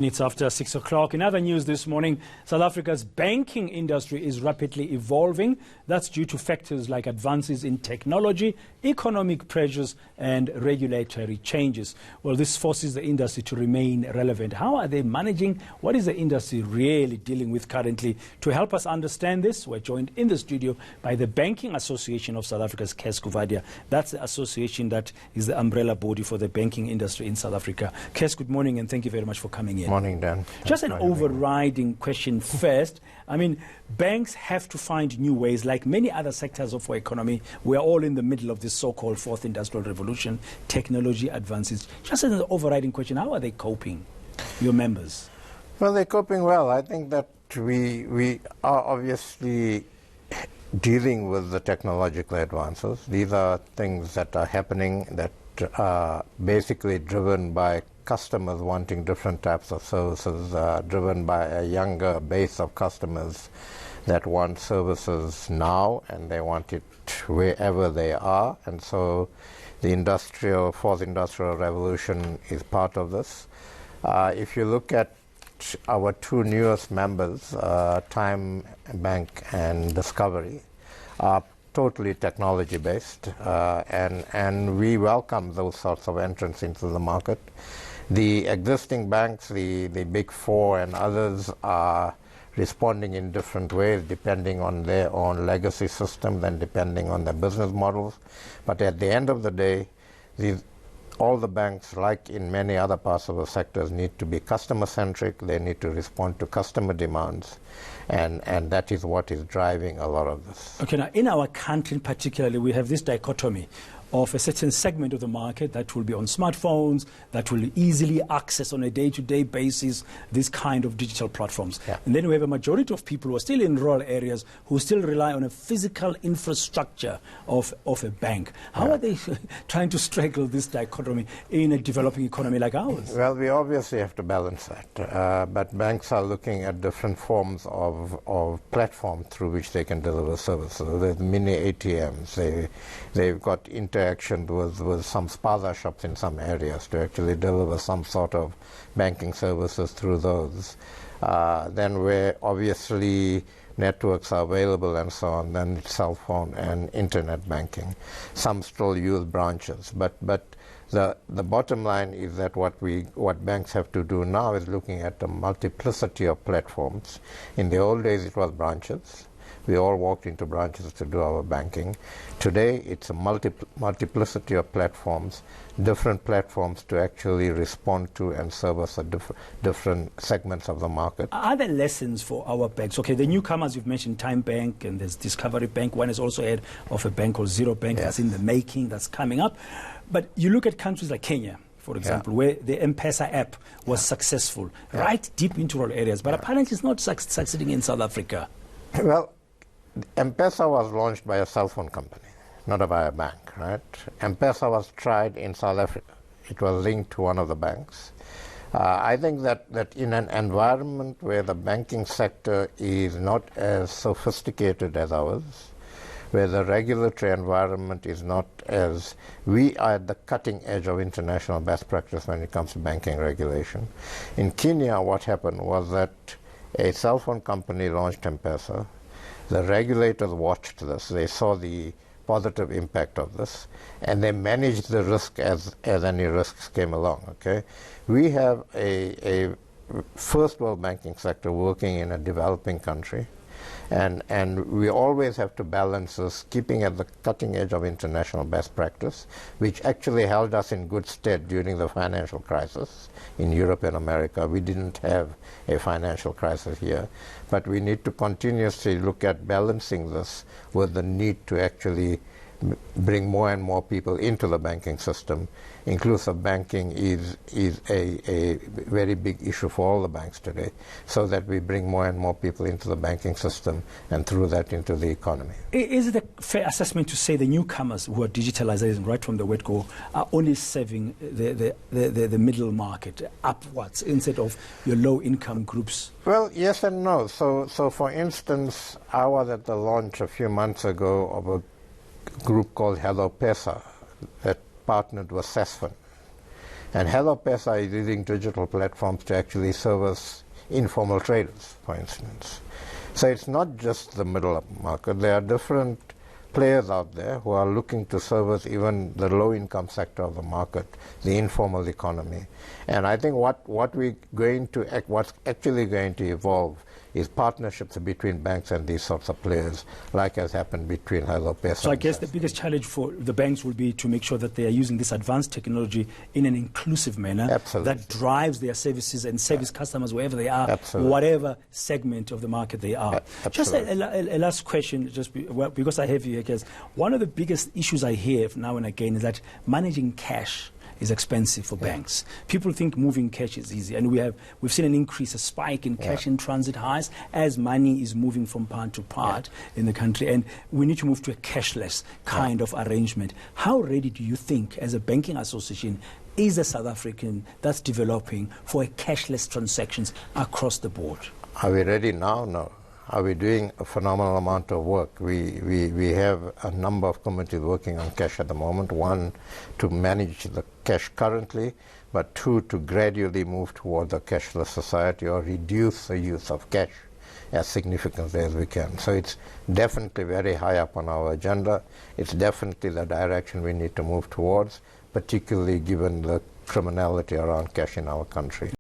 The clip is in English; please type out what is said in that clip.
It's after 6 o'clock. In other news this morning, South Africa's banking industry is rapidly evolving. That's due to factors like advances in technology, economic pressures, and regulatory changes. Well, this forces the industry to remain relevant. How are they managing? What is the industry really dealing with currently? To help us understand this, we're joined in the studio by the Banking Association of South Africa's Coovadia. That's the association that is the umbrella body for the banking industry in South Africa. Kes, good morning, and thank you very much for coming in. Morning, Dan. Just an overriding question first. I mean, banks have to find new ways. Like many other sectors of our economy, we are all in the middle of this so-called fourth industrial revolution, technology advances. Just an overriding question, how are they coping, your members? Well, they're coping well. I think that we are obviously dealing with the technological advances. These are things that are happening that are basically driven by customers wanting different types of services, driven by a younger base of customers that want services now, and they want it wherever they are. And so the fourth industrial revolution is part of this. If you look at our two newest members, Time Bank and Discovery, are totally technology based, and we welcome those sorts of entrants into the market. The existing banks, the big four and others, are responding in different ways depending on their own legacy systems and depending on their business models. But at the end of the day, all the banks, like in many other parts of the sectors, need to be customer-centric. They need to respond to customer demands, and that is what is driving a lot of this. Okay, now in our country particularly, we have this dichotomy of a certain segment of the market that will be on smartphones, that will easily access on a day-to-day basis this kind of digital platforms. Yeah. And then we have a majority of people who are still in rural areas who still rely on a physical infrastructure of a bank. How are they trying to straddle this dichotomy in a developing economy like ours? Well, we obviously have to balance that. But banks are looking at different forms of platform through which they can deliver services. There's mini ATMs. They've got interaction with some spaza shops in some areas to actually deliver some sort of banking services through those. Then where obviously networks are available and so on, then it's cell phone and internet banking. Some still use branches, but the bottom line is that what banks have to do now is looking at the multiplicity of platforms. In the old days it was branches. We all walked into branches to do our banking. Today, it's a multiplicity of platforms, different platforms to actually respond to and service different segments of the market. Are there lessons for our banks? Okay, the newcomers, you've mentioned Time Bank and there's Discovery Bank. One is also head of a bank called Zero Bank. Yes. That's in the making, that's coming up. But you look at countries like Kenya, for example, where the M-Pesa app was successful, right deep into rural areas, but apparently it's not succeeding in South Africa. Well, M-Pesa was launched by a cell phone company, not by a bank, right? M-Pesa was tried in South Africa. It was linked to one of the banks. I think that in an environment where the banking sector is not as sophisticated as ours, where the regulatory environment is not as... We are at the cutting edge of international best practice when it comes to banking regulation. In Kenya, what happened was that a cell phone company launched M-Pesa. The regulators watched this. They saw the positive impact of this, and they managed the risk as any risks came along. Okay, we have a first world banking sector working in a developing country, and we always have to balance this, keeping at the cutting edge of international best practice, which actually held us in good stead during the financial crisis in Europe and America. We didn't have a financial crisis here, but we need to continuously look at balancing this with the need to actually bring more and more people into the banking system. Inclusive banking is a very big issue for all the banks today, so that we bring more and more people into the banking system and through that into the economy. Is it a fair assessment to say the newcomers who are digitalizing right from the word-go are only serving the middle market upwards instead of your low-income groups? Well, yes and no. So for instance, I was at the launch a few months ago of a group called Hello Pesa that partnered with Sesfin. And Hello Pesa is using digital platforms to actually service informal traders, for instance. So it's not just the middle market. There are different players out there who are looking to service even the low-income sector of the market, the informal economy. And I think what's actually going to evolve is partnerships between banks and these sorts of players, like has happened between Hello Pesa. So I guess the biggest challenge for the banks will be to make sure that they are using this advanced technology in an inclusive manner. Absolutely. That drives their services and service customers wherever they are, Absolutely. whatever segment of the market they are. Just a last question, because I have you here, because one of the biggest issues I hear now and again is that managing cash is expensive for banks. People think moving cash is easy, and we've seen an increase, a spike in cash in transit highs as money is moving from part to part in the country, and we need to move to a cashless kind of arrangement. How ready do you think, as a banking association, is a South African that's developing for a cashless transactions across the board? Are we ready now? No. Are we doing a phenomenal amount of work? We have a number of committees working on cash at the moment. One, to manage the cash currently, but two, to gradually move towards a cashless society or reduce the use of cash as significantly as we can. So it's definitely very high up on our agenda. It's definitely the direction we need to move towards, particularly given the criminality around cash in our country.